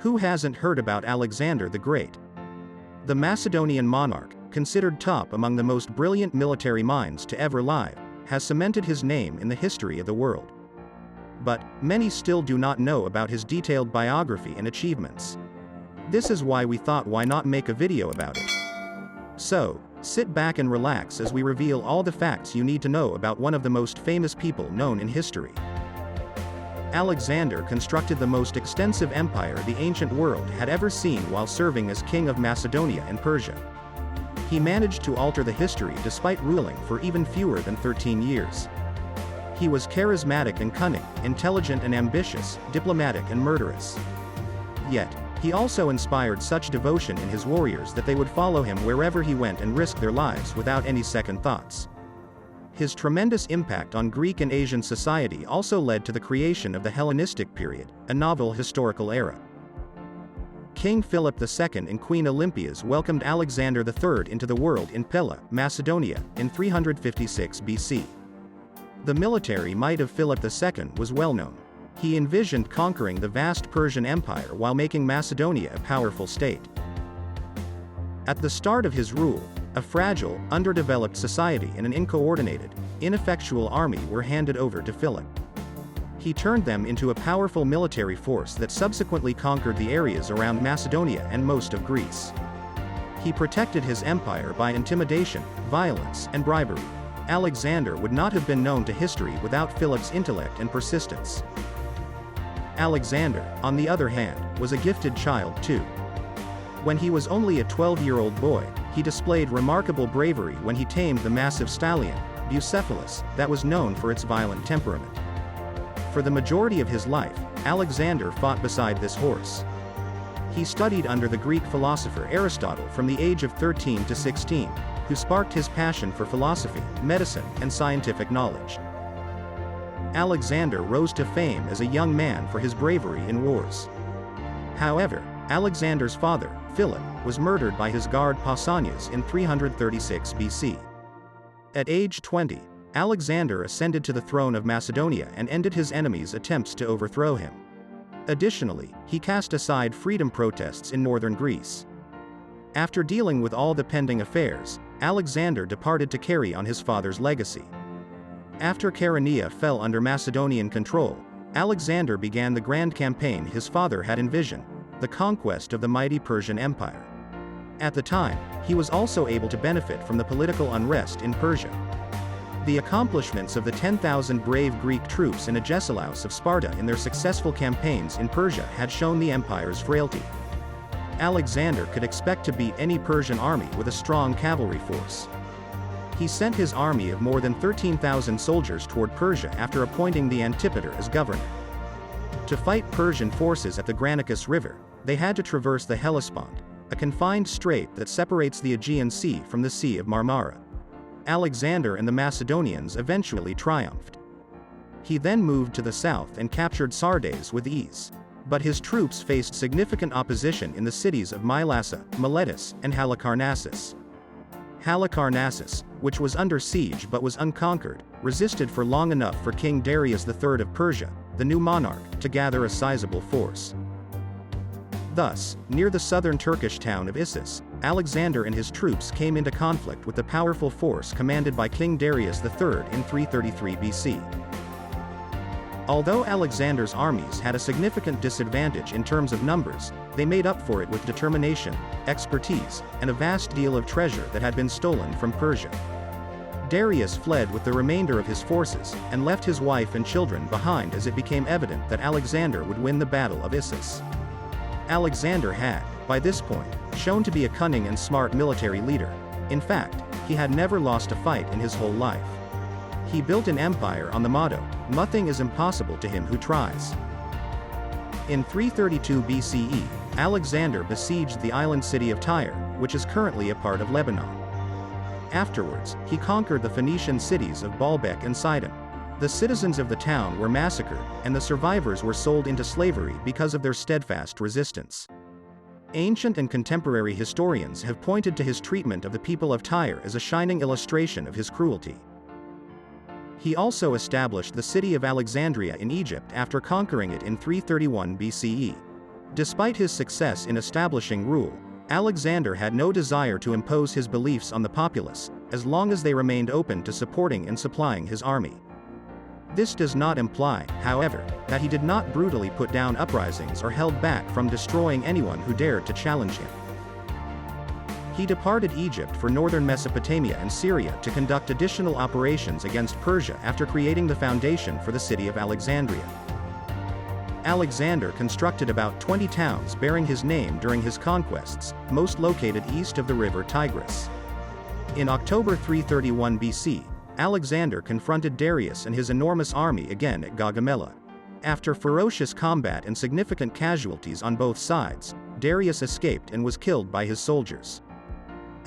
Who hasn't heard about Alexander the Great? The Macedonian monarch, considered top among the most brilliant military minds to ever live, has cemented his name in the history of the world. But many still do not know about his detailed biography and achievements. This is why we thought, why not make a video about it? So, sit back and relax as we reveal all the facts you need to know about one of the most famous people known in history. Alexander constructed the most extensive empire the ancient world had ever seen while serving as king of Macedonia and Persia. He managed to alter the history despite ruling for even fewer than 13 years. He was charismatic and cunning, intelligent and ambitious, diplomatic and murderous. Yet, he also inspired such devotion in his warriors that they would follow him wherever he went and risk their lives without any second thoughts. His tremendous impact on Greek and Asian society also led to the creation of the Hellenistic period, a novel historical era. King Philip II and Queen Olympias welcomed Alexander III into the world in Pella, Macedonia, in 356 BC. The military might of Philip II was well known. He envisioned conquering the vast Persian Empire while making Macedonia a powerful state. At the start of his rule, a fragile, underdeveloped society and an uncoordinated, ineffectual army were handed over to Philip. He turned them into a powerful military force that subsequently conquered the areas around Macedonia and most of Greece. He protected his empire by intimidation, violence, and bribery. Alexander would not have been known to history without Philip's intellect and persistence. Alexander, on the other hand, was a gifted child too. When he was only a 12-year-old boy, he displayed remarkable bravery when he tamed the massive stallion, Bucephalus, that was known for its violent temperament. For the majority of his life, Alexander fought beside this horse. He studied under the Greek philosopher Aristotle from the age of 13 to 16, who sparked his passion for philosophy, medicine, and scientific knowledge. Alexander rose to fame as a young man for his bravery in wars. However, Alexander's father, Philip, was murdered by his guard Pausanias in 336 BC. At age 20, Alexander ascended to the throne of Macedonia and ended his enemies' attempts to overthrow him. Additionally, he cast aside freedom protests in northern Greece. After dealing with all the pending affairs, Alexander departed to carry on his father's legacy. After Chaeronea fell under Macedonian control, Alexander began the grand campaign his father had envisioned, the conquest of the mighty Persian Empire. At the time, he was also able to benefit from the political unrest in Persia. The accomplishments of the 10,000 brave Greek troops in Agesilaus of Sparta in their successful campaigns in Persia had shown the empire's frailty. Alexander could expect to beat any Persian army with a strong cavalry force. He sent his army of more than 13,000 soldiers toward Persia after appointing the Antipater as governor. To fight Persian forces at the Granicus River, they had to traverse the Hellespont, a confined strait that separates the Aegean Sea from the Sea of Marmara. Alexander and the Macedonians eventually triumphed. He then moved to the south and captured Sardes with ease. But his troops faced significant opposition in the cities of Mylassa, Miletus, and Halicarnassus. Halicarnassus, which was under siege but was unconquered, resisted for long enough for King Darius III of Persia, the new monarch, to gather a sizable force. Thus, near the southern Turkish town of Issus, Alexander and his troops came into conflict with the powerful force commanded by King Darius III in 333 BC. Although Alexander's armies had a significant disadvantage in terms of numbers, they made up for it with determination, expertise, and a vast deal of treasure that had been stolen from Persia. Darius fled with the remainder of his forces, and left his wife and children behind as it became evident that Alexander would win the Battle of Issus. Alexander had, by this point, shown to be a cunning and smart military leader. In fact, he had never lost a fight in his whole life. He built an empire on the motto, "Nothing is impossible to him who tries." In 332 BCE, Alexander besieged the island city of Tyre, which is currently a part of Lebanon. Afterwards, he conquered the Phoenician cities of Baalbek and Sidon. The citizens of the town were massacred, and the survivors were sold into slavery because of their steadfast resistance. Ancient and contemporary historians have pointed to his treatment of the people of Tyre as a shining illustration of his cruelty. He also established the city of Alexandria in Egypt after conquering it in 331 BCE. Despite his success in establishing rule, Alexander had no desire to impose his beliefs on the populace, as long as they remained open to supporting and supplying his army. This does not imply, however, that he did not brutally put down uprisings or held back from destroying anyone who dared to challenge him. He departed Egypt for northern Mesopotamia and Syria to conduct additional operations against Persia after creating the foundation for the city of Alexandria. Alexander constructed about 20 towns bearing his name during his conquests, most located east of the river Tigris. In October 331 BC, Alexander confronted Darius and his enormous army again at Gaugamela. After ferocious combat and significant casualties on both sides, Darius escaped and was killed by his soldiers.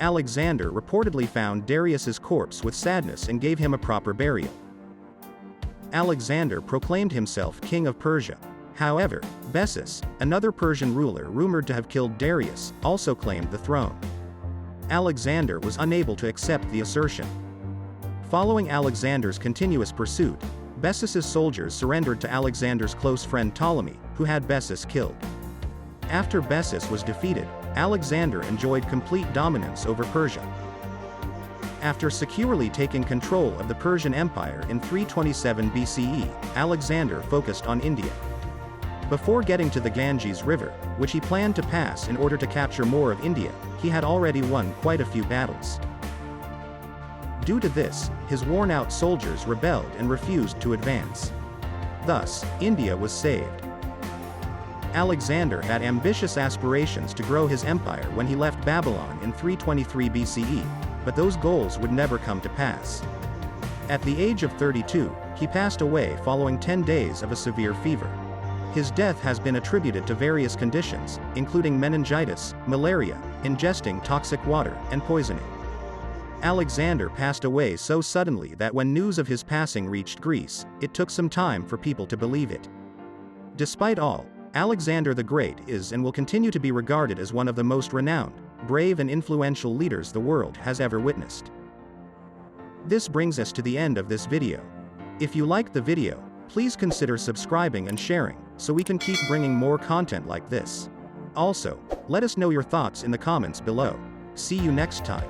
Alexander reportedly found Darius's corpse with sadness and gave him a proper burial. Alexander proclaimed himself king of Persia. However, Bessus, another Persian ruler rumored to have killed Darius, also claimed the throne. Alexander was unable to accept the assertion. Following Alexander's continuous pursuit, Bessus's soldiers surrendered to Alexander's close friend Ptolemy, who had Bessus killed. After Bessus was defeated, Alexander enjoyed complete dominance over Persia. After securely taking control of the Persian Empire in 327 BCE, Alexander focused on India. Before getting to the Ganges River, which he planned to pass in order to capture more of India, he had already won quite a few battles. Due to this, his worn-out soldiers rebelled and refused to advance. Thus, India was saved. Alexander had ambitious aspirations to grow his empire when he left Babylon in 323 BCE, but those goals would never come to pass. At the age of 32, he passed away following 10 days of a severe fever. His death has been attributed to various conditions, including meningitis, malaria, ingesting toxic water, and poisoning. Alexander passed away so suddenly that when news of his passing reached Greece, it took some time for people to believe it. Despite all, Alexander the Great is and will continue to be regarded as one of the most renowned, brave and influential leaders the world has ever witnessed. This brings us to the end of this video. If you liked the video, please consider subscribing and sharing, so we can keep bringing more content like this. Also, let us know your thoughts in the comments below. See you next time.